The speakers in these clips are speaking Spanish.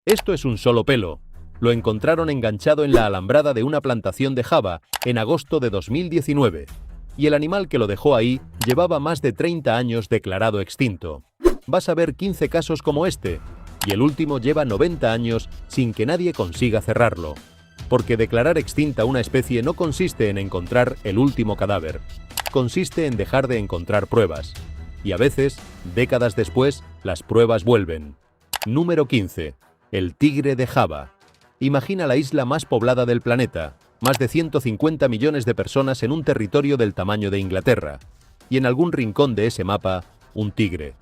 Esto es un solo pelo. Lo encontraron enganchado en la alambrada de una plantación de Java en agosto de 2019. Y el animal que lo dejó ahí llevaba más de 30 años declarado extinto. Vas a ver 15 casos como este, y el último lleva 90 años sin que nadie consiga cerrarlo. Porque declarar extinta una especie no consiste en encontrar el último cadáver. Consiste en dejar de encontrar pruebas. Y a veces, décadas después, las pruebas vuelven. Número 15. El tigre de Java. Imagina la isla más poblada del planeta, más de 150 millones de personas en un territorio del tamaño de Inglaterra, y en algún rincón de ese mapa, un tigre.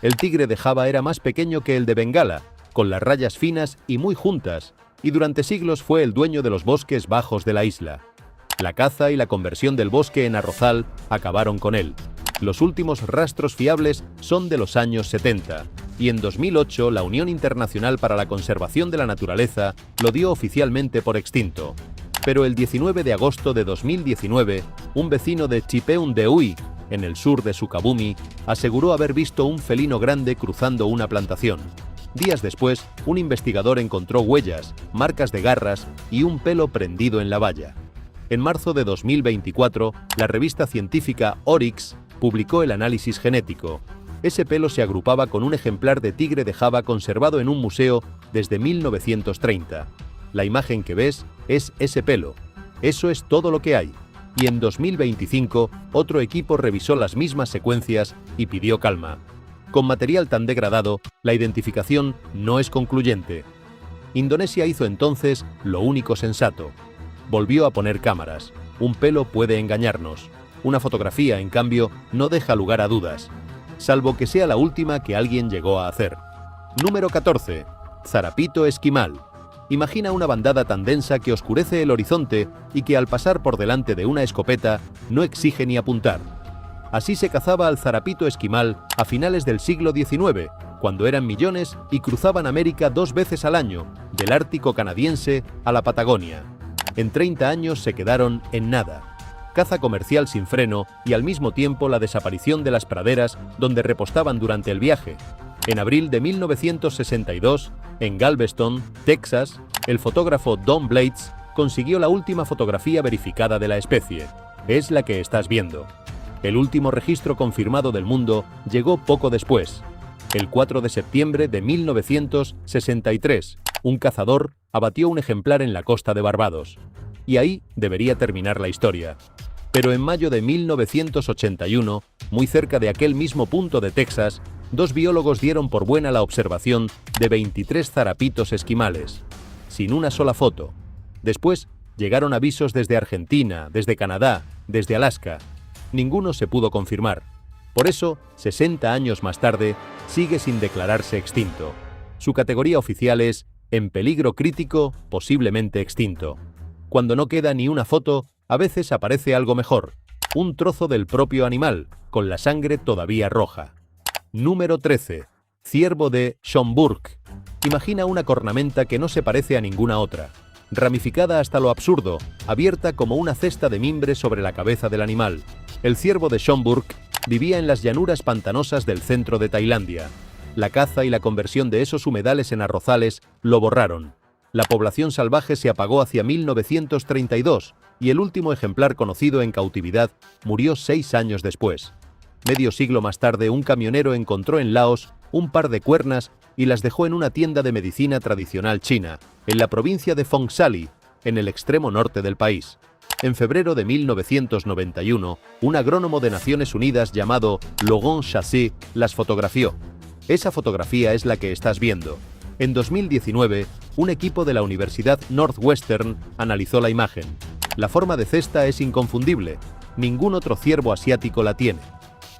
El tigre de Java era más pequeño que el de Bengala, con las rayas finas y muy juntas, y durante siglos fue el dueño de los bosques bajos de la isla. La caza y la conversión del bosque en arrozal acabaron con él. Los últimos rastros fiables son de los años 70, y en 2008 la Unión Internacional para la Conservación de la Naturaleza lo dio oficialmente por extinto. Pero el 19 de agosto de 2019, un vecino de Chipeun-Deui, en el sur de Sukabumi, aseguró haber visto un felino grande cruzando una plantación. Días después, un investigador encontró huellas, marcas de garras y un pelo prendido en la valla. En marzo de 2024, la revista científica Oryx publicó el análisis genético. Ese pelo se agrupaba con un ejemplar de tigre de Java conservado en un museo desde 1930. La imagen que ves es ese pelo. Eso es todo lo que hay. Y en 2025, otro equipo revisó las mismas secuencias y pidió calma. Con material tan degradado, la identificación no es concluyente. Indonesia hizo entonces lo único sensato. Volvió a poner cámaras. Un pelo puede engañarnos. Una fotografía, en cambio, no deja lugar a dudas, salvo que sea la última que alguien llegó a hacer. Número 14. Zarapito esquimal. Imagina una bandada tan densa que oscurece el horizonte y que al pasar por delante de una escopeta no exige ni apuntar. Así se cazaba al zarapito esquimal a finales del siglo XIX, cuando eran millones y cruzaban América 2 veces al año, del Ártico canadiense a la Patagonia. En 30 años se quedaron en nada. Caza comercial sin freno y al mismo tiempo la desaparición de las praderas donde repostaban durante el viaje. En abril de 1962, en Galveston, Texas, el fotógrafo Don Blades consiguió la última fotografía verificada de la especie. Es la que estás viendo. El último registro confirmado del mundo llegó poco después. El 4 de septiembre de 1963, un cazador abatió un ejemplar en la costa de Barbados. Y ahí debería terminar la historia. Pero en mayo de 1981, muy cerca de aquel mismo punto de Texas, 2 biólogos dieron por buena la observación de 23 zarapitos esquimales, sin una sola foto. Después llegaron avisos desde Argentina, desde Canadá, desde Alaska. Ninguno se pudo confirmar. Por eso, 60 años más tarde, sigue sin declararse extinto. Su categoría oficial es en peligro crítico, posiblemente extinto. Cuando no queda ni una foto, a veces aparece algo mejor, un trozo del propio animal, con la sangre todavía roja. Número 13. Ciervo de Schomburg. Imagina una cornamenta que no se parece a ninguna otra, ramificada hasta lo absurdo, abierta como una cesta de mimbre sobre la cabeza del animal. El ciervo de Schomburg vivía en las llanuras pantanosas del centro de Tailandia. La caza y la conversión de esos humedales en arrozales lo borraron. La población salvaje se apagó hacia 1932 y el último ejemplar conocido en cautividad murió 6 años después. Medio siglo más tarde, un camionero encontró en Laos un par de cuernas y las dejó en una tienda de medicina tradicional china, en la provincia de Phongsali, en el extremo norte del país. En febrero de 1991, un agrónomo de Naciones Unidas llamado Laurent Chassé las fotografió. Esa fotografía es la que estás viendo. En 2019, un equipo de la Universidad Northwestern analizó la imagen. La forma de cesta es inconfundible. Ningún otro ciervo asiático la tiene.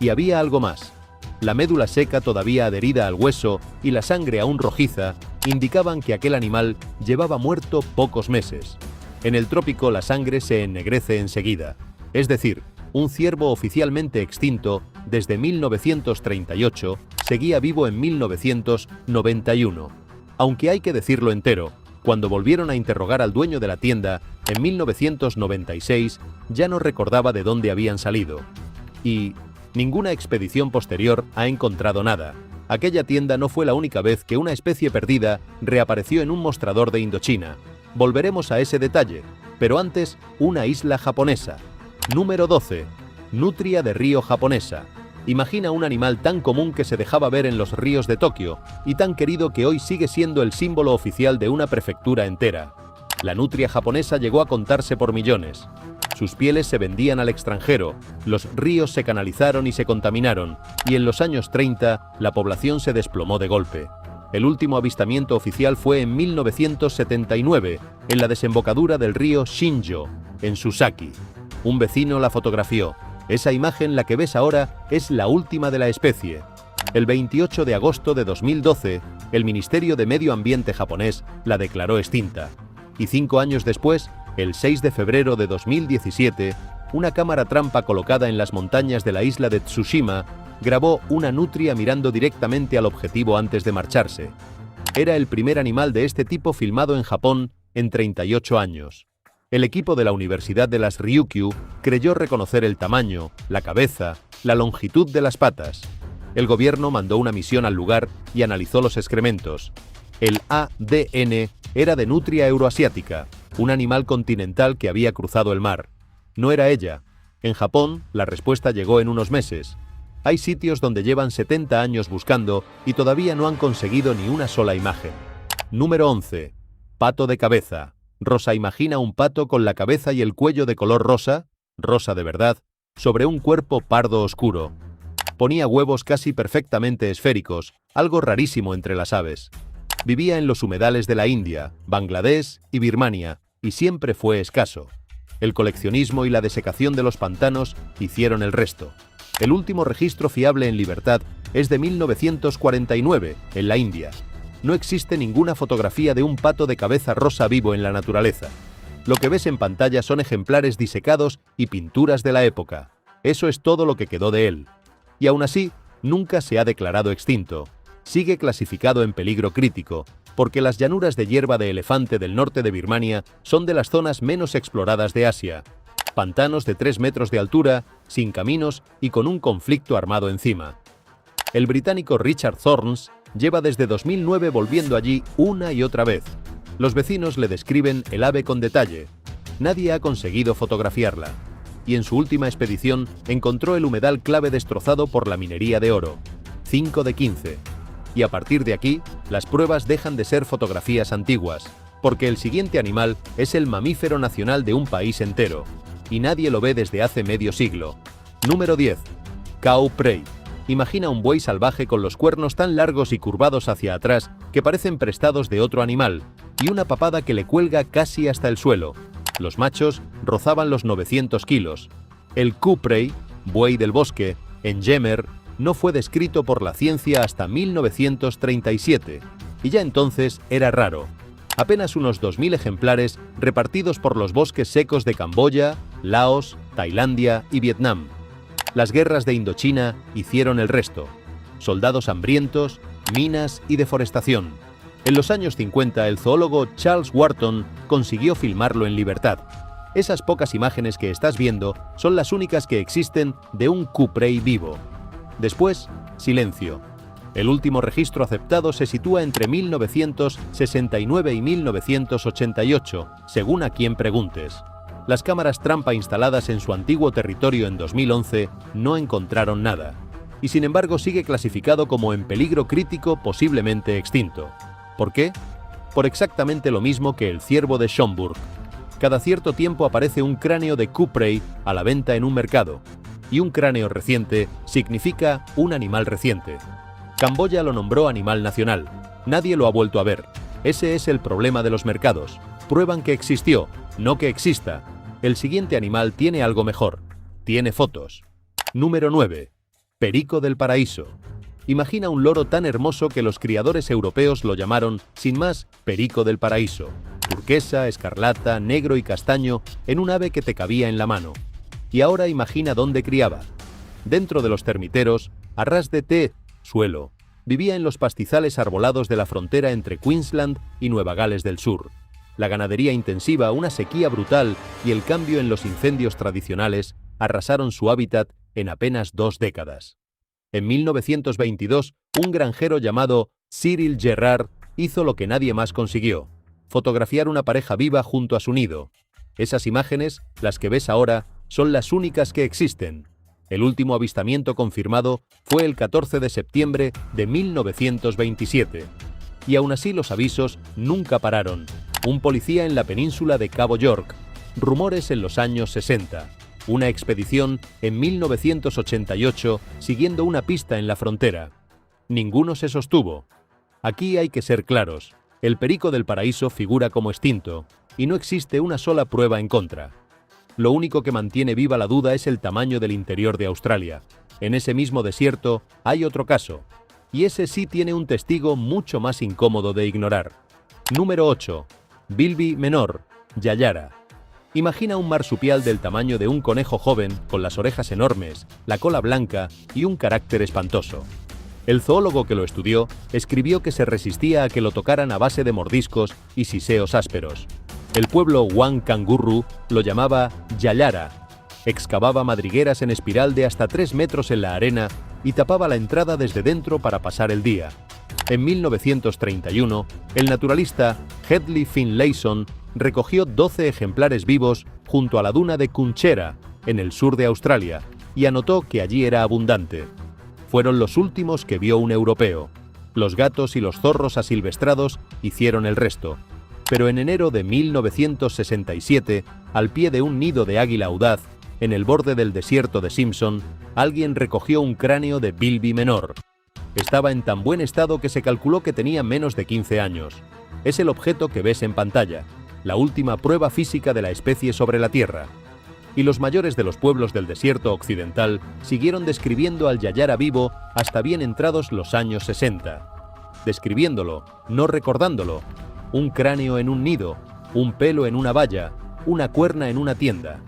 Y había algo más. La médula seca todavía adherida al hueso y la sangre aún rojiza indicaban que aquel animal llevaba muerto pocos meses. En el trópico la sangre se ennegrece enseguida. Es decir, un ciervo oficialmente extinto desde 1938 seguía vivo en 1991. Aunque hay que decirlo entero, cuando volvieron a interrogar al dueño de la tienda, en 1996 ya no recordaba de dónde habían salido. Y ninguna expedición posterior ha encontrado nada. Aquella tienda no fue la única vez que una especie perdida reapareció en un mostrador de Indochina. Volveremos a ese detalle, pero antes, una isla japonesa. Número 12. Nutria de río japonesa. Imagina un animal tan común que se dejaba ver en los ríos de Tokio y tan querido que hoy sigue siendo el símbolo oficial de una prefectura entera. La nutria japonesa llegó a contarse por millones. Sus pieles se vendían al extranjero, los ríos se canalizaron y se contaminaron, y en los años 30 la población se desplomó de golpe. El último avistamiento oficial fue en 1979, en la desembocadura del río Shinjo, en Susaki. Un vecino la fotografió. Esa imagen, la que ves ahora, es la última de la especie. El 28 de agosto de 2012, el Ministerio de Medio Ambiente japonés la declaró extinta. Y 5 años después, el 6 de febrero de 2017, una cámara trampa colocada en las montañas de la isla de Tsushima grabó una nutria mirando directamente al objetivo antes de marcharse. Era el primer animal de este tipo filmado en Japón en 38 años. El equipo de la Universidad de las Ryukyu creyó reconocer el tamaño, la cabeza, la longitud de las patas. El gobierno mandó una misión al lugar y analizó los excrementos. El ADN era de nutria euroasiática, un animal continental que había cruzado el mar. No era ella. En Japón, la respuesta llegó en unos meses. Hay sitios donde llevan 70 años buscando y todavía no han conseguido ni una sola imagen. Número 11. Pato de cabeza. Rosa imagina un pato con la cabeza y el cuello de color rosa, rosa de verdad, sobre un cuerpo pardo oscuro. Ponía huevos casi perfectamente esféricos, algo rarísimo entre las aves. Vivía en los humedales de la India, Bangladesh y Birmania, y siempre fue escaso. El coleccionismo y la desecación de los pantanos hicieron el resto. El último registro fiable en libertad es de 1949, en la India. No existe ninguna fotografía de un pato de cabeza rosa vivo en la naturaleza. Lo que ves en pantalla son ejemplares disecados y pinturas de la época. Eso es todo lo que quedó de él. Y aún así, nunca se ha declarado extinto. Sigue clasificado en peligro crítico, porque las llanuras de hierba de elefante del norte de Birmania son de las zonas menos exploradas de Asia. Pantanos de 3 metros de altura, sin caminos y con un conflicto armado encima. El británico Richard Thorns lleva desde 2009 volviendo allí una y otra vez. Los vecinos le describen el ave con detalle. Nadie ha conseguido fotografiarla. Y en su última expedición encontró el humedal clave destrozado por la minería de oro. 5 de 15. Y a partir de aquí, las pruebas dejan de ser fotografías antiguas, porque el siguiente animal es el mamífero nacional de un país entero. Y nadie lo ve desde hace medio siglo. Número 10. Cow prey. Imagina un buey salvaje con los cuernos tan largos y curvados hacia atrás que parecen prestados de otro animal, y una papada que le cuelga casi hasta el suelo. Los machos rozaban los 900 kilos. El cow prey, buey del bosque, en Yemer, no fue descrito por la ciencia hasta 1937, y ya entonces era raro. Apenas unos 2000 ejemplares repartidos por los bosques secos de Camboya, Laos, Tailandia y Vietnam. Las guerras de Indochina hicieron el resto. Soldados hambrientos, minas y deforestación. En los años 50 el zoólogo Charles Wharton consiguió filmarlo en libertad. Esas pocas imágenes que estás viendo son las únicas que existen de un cow prey vivo. Después, silencio. El último registro aceptado se sitúa entre 1969 y 1988, según a quien preguntes. Las cámaras trampa instaladas en su antiguo territorio en 2011 no encontraron nada, y sin embargo sigue clasificado como en peligro crítico, posiblemente extinto. ¿Por qué? Por exactamente lo mismo que el ciervo de Schomburg. Cada cierto tiempo aparece un cráneo de cow prey a la venta en un mercado, y un cráneo reciente significa un animal reciente. Camboya lo nombró animal nacional. Nadie lo ha vuelto a ver. Ese es el problema de los mercados. Prueban que existió, no que exista. El siguiente animal tiene algo mejor. Tiene fotos. Número 9. Perico del paraíso. Imagina un loro tan hermoso que los criadores europeos lo llamaron, sin más, perico del paraíso. Turquesa, escarlata, negro y castaño en un ave que te cabía en la mano. Y ahora imagina dónde criaba. Dentro de los termiteros, a ras de suelo, vivía en los pastizales arbolados de la frontera entre Queensland y Nueva Gales del Sur. La ganadería intensiva, una sequía brutal y el cambio en los incendios tradicionales arrasaron su hábitat en apenas 2 décadas. En 1922, un granjero llamado Cyril Gerard hizo lo que nadie más consiguió: fotografiar una pareja viva junto a su nido. Esas imágenes, las que ves ahora, son las únicas que existen. El último avistamiento confirmado fue el 14 de septiembre de 1927. Y aún así los avisos nunca pararon. Un policía en la península de Cabo York. Rumores en los años 60. Una expedición en 1988 siguiendo una pista en la frontera. Ninguno se sostuvo. Aquí hay que ser claros. El perico del paraíso figura como extinto, y no existe una sola prueba en contra. Lo único que mantiene viva la duda es el tamaño del interior de Australia. En ese mismo desierto hay otro caso, y ese sí tiene un testigo mucho más incómodo de ignorar. Número 8. Bilby Menor, Yayara. Imagina un marsupial del tamaño de un conejo joven, con las orejas enormes, la cola blanca y un carácter espantoso. El zoólogo que lo estudió escribió que se resistía a que lo tocaran a base de mordiscos y siseos ásperos. El pueblo Wang Kanguru lo llamaba Yayara. Excavaba madrigueras en espiral de hasta 3 metros en la arena y tapaba la entrada desde dentro para pasar el día. En 1931, el naturalista Hedley Finlayson recogió 12 ejemplares vivos junto a la duna de Cunchera, en el sur de Australia, y anotó que allí era abundante. Fueron los últimos que vio un europeo. Los gatos y los zorros asilvestrados hicieron el resto. Pero en enero de 1967, al pie de un nido de águila audaz, en el borde del desierto de Simpson, alguien recogió un cráneo de Bilby Menor. Estaba en tan buen estado que se calculó que tenía menos de 15 años. Es el objeto que ves en pantalla, la última prueba física de la especie sobre la Tierra. Y los mayores de los pueblos del desierto occidental siguieron describiendo al Yayara vivo hasta bien entrados los años 60. Describiéndolo, no recordándolo. Un cráneo en un nido, un pelo en una valla, una cuerna en una tienda.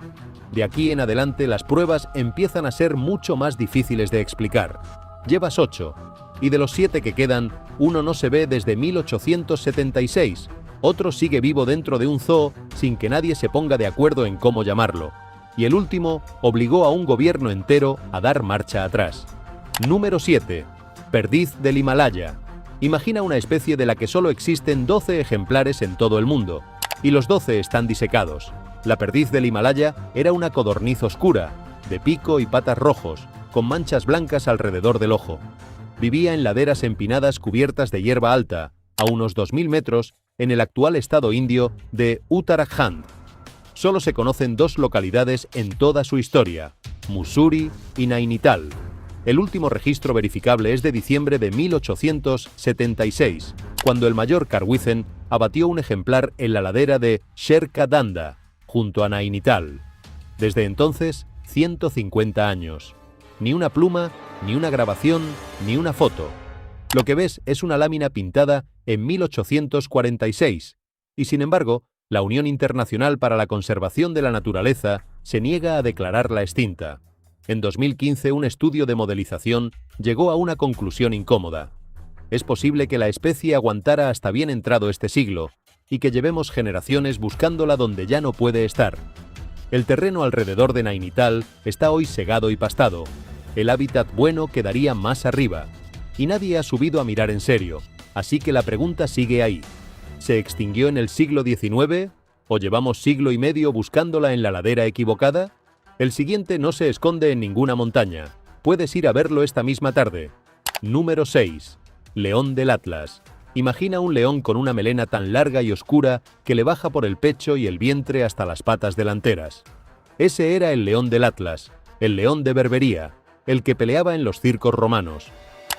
De aquí en adelante las pruebas empiezan a ser mucho más difíciles de explicar. Llevas 8, y de los 7 que quedan, uno no se ve desde 1876, otro sigue vivo dentro de un zoo sin que nadie se ponga de acuerdo en cómo llamarlo, y el último obligó a un gobierno entero a dar marcha atrás. Número 7. Perdiz del Himalaya. Imagina una especie de la que solo existen 12 ejemplares en todo el mundo, y los 12 están disecados. La perdiz del Himalaya era una codorniz oscura, de pico y patas rojos, con manchas blancas alrededor del ojo. Vivía en laderas empinadas cubiertas de hierba alta, a unos 2000 metros, en el actual estado indio de Uttarakhand. Solo se conocen 2 localidades en toda su historia, Mussoorie y Nainital. El último registro verificable es de diciembre de 1876, cuando el mayor Karwithen abatió un ejemplar en la ladera de Sherka Danda, junto a Nainital. Desde entonces, 150 años. Ni una pluma, ni una grabación, ni una foto. Lo que ves es una lámina pintada en 1846, y sin embargo, la Unión Internacional para la Conservación de la Naturaleza se niega a declararla extinta. En 2015, un estudio de modelización llegó a una conclusión incómoda. Es posible que la especie aguantara hasta bien entrado este siglo, y que llevemos generaciones buscándola donde ya no puede estar. El terreno alrededor de Nainital está hoy segado y pastado. El hábitat bueno quedaría más arriba, y nadie ha subido a mirar en serio, así que la pregunta sigue ahí. ¿Se extinguió en el siglo XIX? ¿O llevamos siglo y medio buscándola en la ladera equivocada? El siguiente no se esconde en ninguna montaña. Puedes ir a verlo esta misma tarde. Número 6. León del Atlas. Imagina un león con una melena tan larga y oscura que le baja por el pecho y el vientre hasta las patas delanteras. Ese era el león del Atlas, el león de Berbería, el que peleaba en los circos romanos.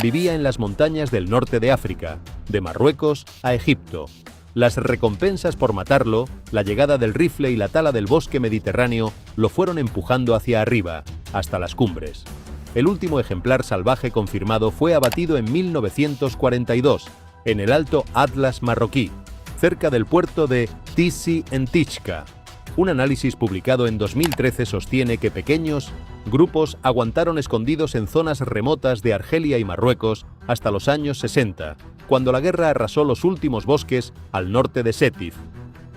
Vivía en las montañas del norte de África, de Marruecos a Egipto. Las recompensas por matarlo, la llegada del rifle y la tala del bosque mediterráneo lo fueron empujando hacia arriba, hasta las cumbres. El último ejemplar salvaje confirmado fue abatido en 1942, en el Alto Atlas marroquí, cerca del puerto de Tizi en Tichka. Un análisis publicado en 2013 sostiene que pequeños grupos aguantaron escondidos en zonas remotas de Argelia y Marruecos hasta los años 60, cuando la guerra arrasó los últimos bosques al norte de Sétif.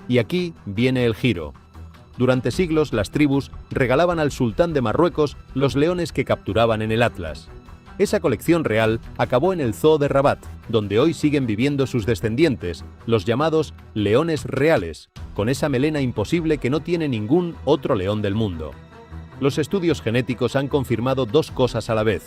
Y aquí viene el giro. Durante siglos las tribus regalaban al sultán de Marruecos los leones que capturaban en el Atlas. Esa colección real acabó en el Zoo de Rabat, donde hoy siguen viviendo sus descendientes, los llamados leones reales, con esa melena imposible que no tiene ningún otro león del mundo. Los estudios genéticos han confirmado dos cosas a la vez: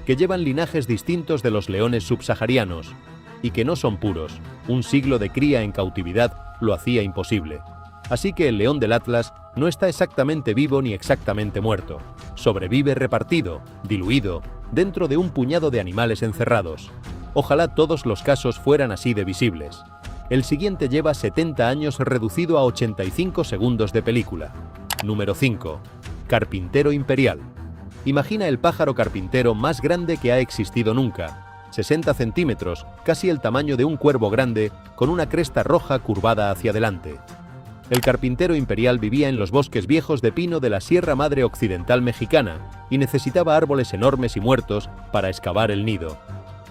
que llevan linajes distintos de los leones subsaharianos, y que no son puros. Un siglo de cría en cautividad lo hacía imposible. Así que el león del Atlas no está exactamente vivo ni exactamente muerto. Sobrevive repartido, diluido, dentro de un puñado de animales encerrados. Ojalá todos los casos fueran así de visibles. El siguiente lleva 70 años reducido a 85 segundos de película. Número 5. Carpintero imperial. Imagina el pájaro carpintero más grande que ha existido nunca. 60 centímetros, casi el tamaño de un cuervo grande, con una cresta roja curvada hacia adelante. El carpintero imperial vivía en los bosques viejos de pino de la Sierra Madre Occidental mexicana y necesitaba árboles enormes y muertos para excavar el nido.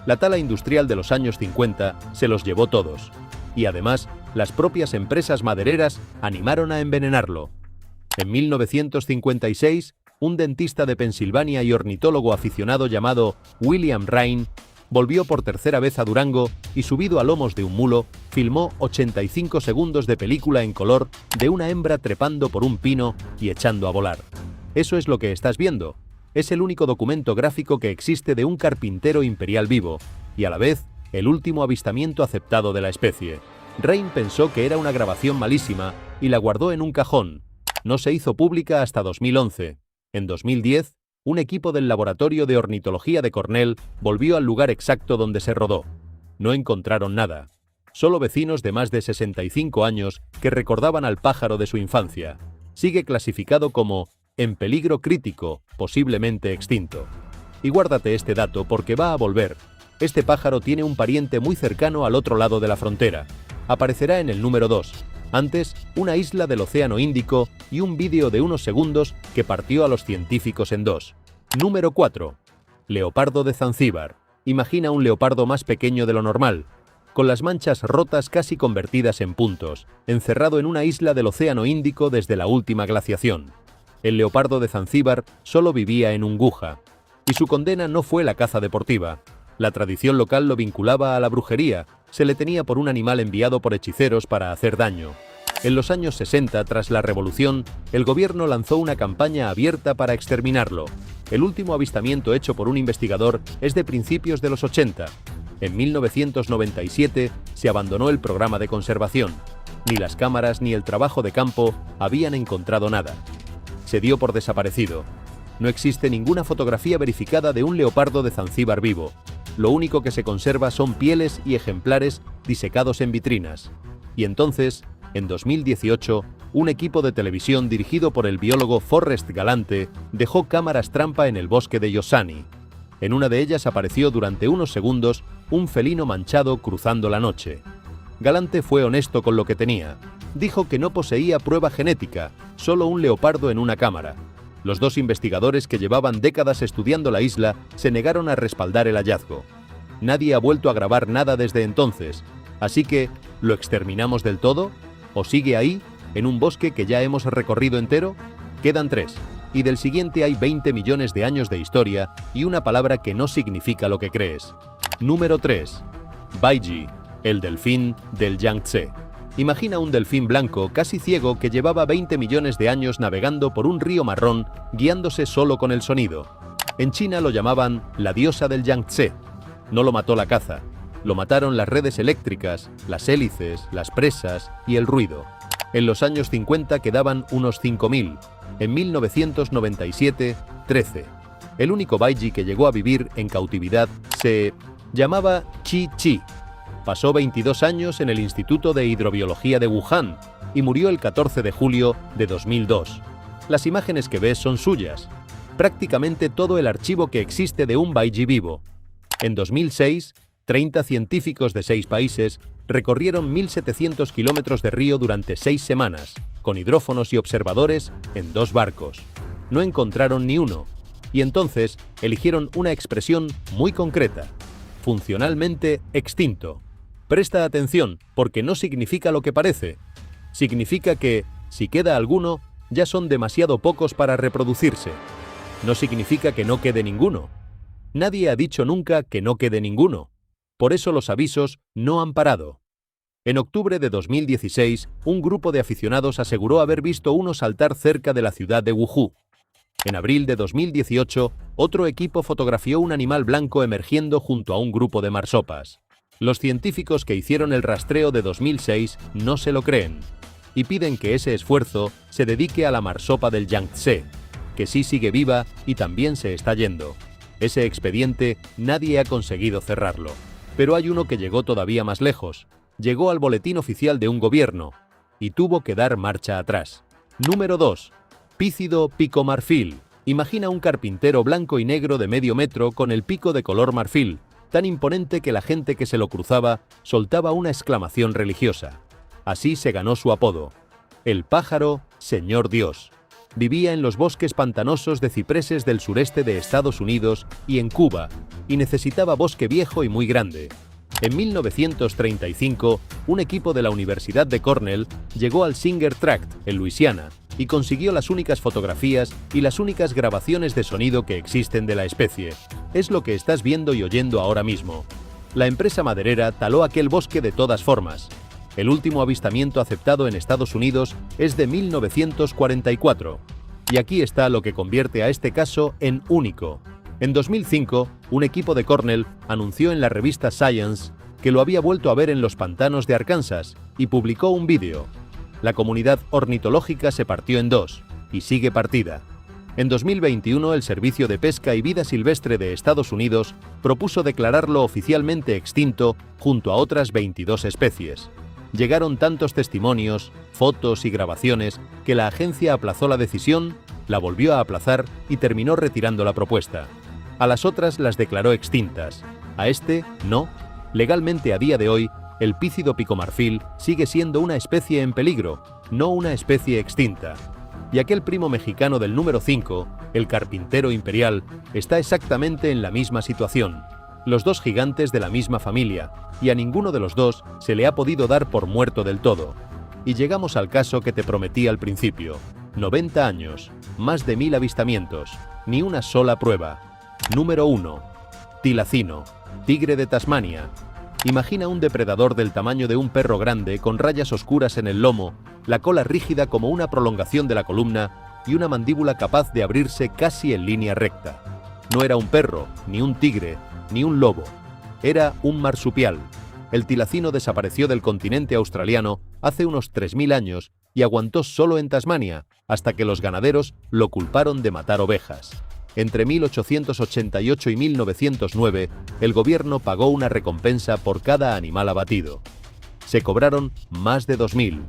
La tala industrial de los años 50 se los llevó todos, y además las propias empresas madereras animaron a envenenarlo. En 1956, un dentista de Pensilvania y ornitólogo aficionado llamado William Ryan volvió por tercera vez a Durango y, subido a lomos de un mulo, filmó 85 segundos de película en color de una hembra trepando por un pino y echando a volar. Eso es lo que estás viendo. Es el único documento gráfico que existe de un carpintero imperial vivo, y a la vez, el último avistamiento aceptado de la especie. Ryan pensó que era una grabación malísima y la guardó en un cajón. No se hizo pública hasta 2011. En 2010, un equipo del Laboratorio de Ornitología de Cornell volvió al lugar exacto donde se rodó. No encontraron nada. Solo vecinos de más de 65 años que recordaban al pájaro de su infancia. Sigue clasificado como en peligro crítico, posiblemente extinto. Y guárdate este dato porque va a volver. Este pájaro tiene un pariente muy cercano al otro lado de la frontera. Aparecerá en el número 2. Antes, una isla del Océano Índico y un vídeo de unos segundos que partió a los científicos en dos. Número 4. Leopardo de Zanzíbar. Imagina un leopardo más pequeño de lo normal, con las manchas rotas casi convertidas en puntos, encerrado en una isla del Océano Índico desde la última glaciación. El leopardo de Zanzíbar solo vivía en un guja, y su condena no fue la caza deportiva. La tradición local lo vinculaba a la brujería. Se le tenía por un animal enviado por hechiceros para hacer daño. En los años 60, tras la Revolución, el gobierno lanzó una campaña abierta para exterminarlo. El último avistamiento hecho por un investigador es de principios de los 80. En 1997 se abandonó el programa de conservación. Ni las cámaras ni el trabajo de campo habían encontrado nada. Se dio por desaparecido. No existe ninguna fotografía verificada de un leopardo de Zanzíbar vivo. Lo único que se conserva son pieles y ejemplares disecados en vitrinas. Y entonces, en 2018, un equipo de televisión dirigido por el biólogo Forrest Galante dejó cámaras trampa en el bosque de Yosemite. En una de ellas apareció durante unos segundos un felino manchado cruzando la noche. Galante fue honesto con lo que tenía. Dijo que no poseía prueba genética, solo un leopardo en una cámara. Los dos investigadores que llevaban décadas estudiando la isla se negaron a respaldar el hallazgo. Nadie ha vuelto a grabar nada desde entonces, así que, ¿lo exterminamos del todo? ¿O sigue ahí, en un bosque que ya hemos recorrido entero? Quedan 3, y del siguiente hay 20 millones de años de historia y una palabra que no significa lo que crees. Número 3. Baiji, el delfín del Yangtze. Imagina un delfín blanco, casi ciego, que llevaba 20 millones de años navegando por un río marrón, guiándose solo con el sonido. En China lo llamaban la diosa del Yangtze. No lo mató la caza, lo mataron las redes eléctricas, las hélices, las presas y el ruido. En los años 50 quedaban unos 5.000. En 1997, 13. El único baiji que llegó a vivir en cautividad se llamaba Chi Chi. Pasó 22 años en el Instituto de Hidrobiología de Wuhan y murió el 14 de julio de 2002. Las imágenes que ves son suyas. Prácticamente todo el archivo que existe de un baiji vivo. En 2006, 30 científicos de 6 países recorrieron 1.700 kilómetros de río durante 6 semanas, con hidrófonos y observadores en 2 barcos. No encontraron ni uno, y entonces eligieron una expresión muy concreta: funcionalmente extinto. Presta atención, porque no significa lo que parece. Significa que, si queda alguno, ya son demasiado pocos para reproducirse. No significa que no quede ninguno. Nadie ha dicho nunca que no quede ninguno. Por eso los avisos no han parado. En octubre de 2016, un grupo de aficionados aseguró haber visto uno saltar cerca de la ciudad de Wuhu. En abril de 2018, otro equipo fotografió un animal blanco emergiendo junto a un grupo de marsopas. Los científicos que hicieron el rastreo de 2006 no se lo creen y piden que ese esfuerzo se dedique a la marsopa del Yangtze, que sí sigue viva y también se está yendo. Ese expediente nadie ha conseguido cerrarlo. Pero hay uno que llegó todavía más lejos. Llegó al boletín oficial de un gobierno y tuvo que dar marcha atrás. Número 2. Pícido pico marfil. Imagina un carpintero blanco y negro de medio metro con el pico de color marfil, tan imponente que la gente que se lo cruzaba soltaba una exclamación religiosa. Así se ganó su apodo. El pájaro Señor Dios. Vivía en los bosques pantanosos de cipreses del sureste de Estados Unidos y en Cuba, y necesitaba bosque viejo y muy grande. En 1935, un equipo de la Universidad de Cornell llegó al Singer Tract, en Luisiana, y consiguió las únicas fotografías y las únicas grabaciones de sonido que existen de la especie. Es lo que estás viendo y oyendo ahora mismo. La empresa maderera taló aquel bosque de todas formas. El último avistamiento aceptado en Estados Unidos es de 1944. Y aquí está lo que convierte a este caso en único. En 2005, un equipo de Cornell anunció en la revista Science que lo había vuelto a ver en los pantanos de Arkansas y publicó un vídeo. La comunidad ornitológica se partió en dos y sigue partida. En 2021, el Servicio de Pesca y Vida Silvestre de Estados Unidos propuso declararlo oficialmente extinto junto a otras 22 especies. Llegaron tantos testimonios, fotos y grabaciones que la agencia aplazó la decisión, la volvió a aplazar y terminó retirando la propuesta. A las otras las declaró extintas. A este, no. Legalmente a día de hoy, el pícido picomarfil sigue siendo una especie en peligro, no una especie extinta. Y aquel primo mexicano del número 5, el carpintero imperial, está exactamente en la misma situación. Los dos gigantes de la misma familia, y a ninguno de los dos se le ha podido dar por muerto del todo. Y llegamos al caso que te prometí al principio. 90 años, más de 1000 avistamientos, ni una sola prueba. Número 1. Tilacino, tigre de Tasmania. Imagina un depredador del tamaño de un perro grande con rayas oscuras en el lomo, la cola rígida como una prolongación de la columna y una mandíbula capaz de abrirse casi en línea recta. No era un perro, ni un tigre, ni un lobo. Era un marsupial. El tilacino desapareció del continente australiano hace unos 3000 años y aguantó solo en Tasmania, hasta que los ganaderos lo culparon de matar ovejas. Entre 1888 y 1909, el gobierno pagó una recompensa por cada animal abatido. Se cobraron más de 2000.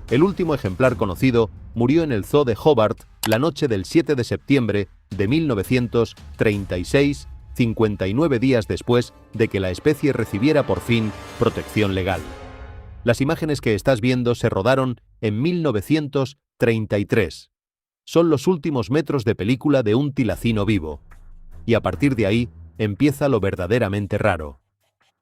El último ejemplar conocido murió en el zoo de Hobart la noche del 7 de septiembre de 1936, 59 días después de que la especie recibiera por fin protección legal. Las imágenes que estás viendo se rodaron en 1933. Son los últimos metros de película de un tilacino vivo. Y a partir de ahí empieza lo verdaderamente raro.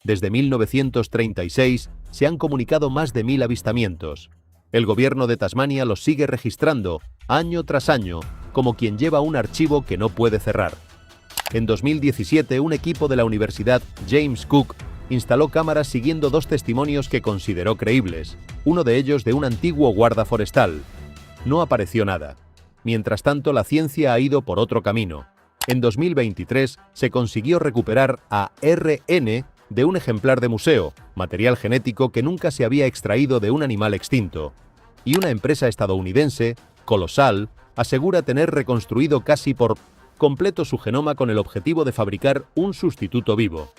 Desde 1936 se han comunicado más de 1000 avistamientos. El gobierno de Tasmania los sigue registrando, año tras año, como quien lleva un archivo que no puede cerrar. En 2017, un equipo de la Universidad James Cook instaló cámaras siguiendo dos testimonios que consideró creíbles, uno de ellos de un antiguo guarda forestal. No apareció nada. Mientras tanto, la ciencia ha ido por otro camino. En 2023 se consiguió recuperar ARN de un ejemplar de museo, material genético que nunca se había extraído de un animal extinto. Y una empresa estadounidense, Colossal, asegura tener reconstruido casi por completo su genoma con el objetivo de fabricar un sustituto vivo.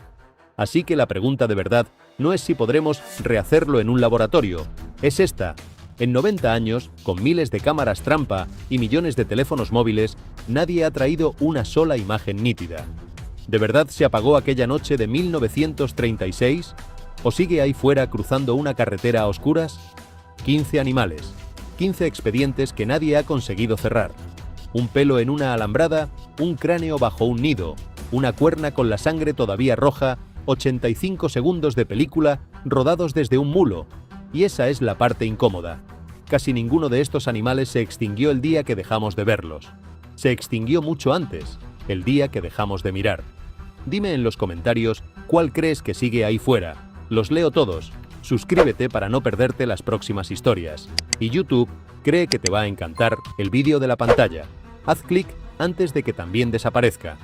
Así que la pregunta de verdad no es si podremos rehacerlo en un laboratorio, es esta. En 90 años, con miles de cámaras trampa y millones de teléfonos móviles, nadie ha traído una sola imagen nítida. ¿De verdad se apagó aquella noche de 1936? ¿O sigue ahí fuera cruzando una carretera a oscuras? 15 animales, 15 expedientes que nadie ha conseguido cerrar. Un pelo en una alambrada, un cráneo bajo un nido, una cuerna con la sangre todavía roja, 85 segundos de película rodados desde un mulo. Y esa es la parte incómoda. Casi ninguno de estos animales se extinguió el día que dejamos de verlos. Se extinguió mucho antes, el día que dejamos de mirar. Dime en los comentarios cuál crees que sigue ahí fuera. Los leo todos. Suscríbete para no perderte las próximas historias. Y YouTube cree que te va a encantar el vídeo de la pantalla. Haz clic antes de que también desaparezca.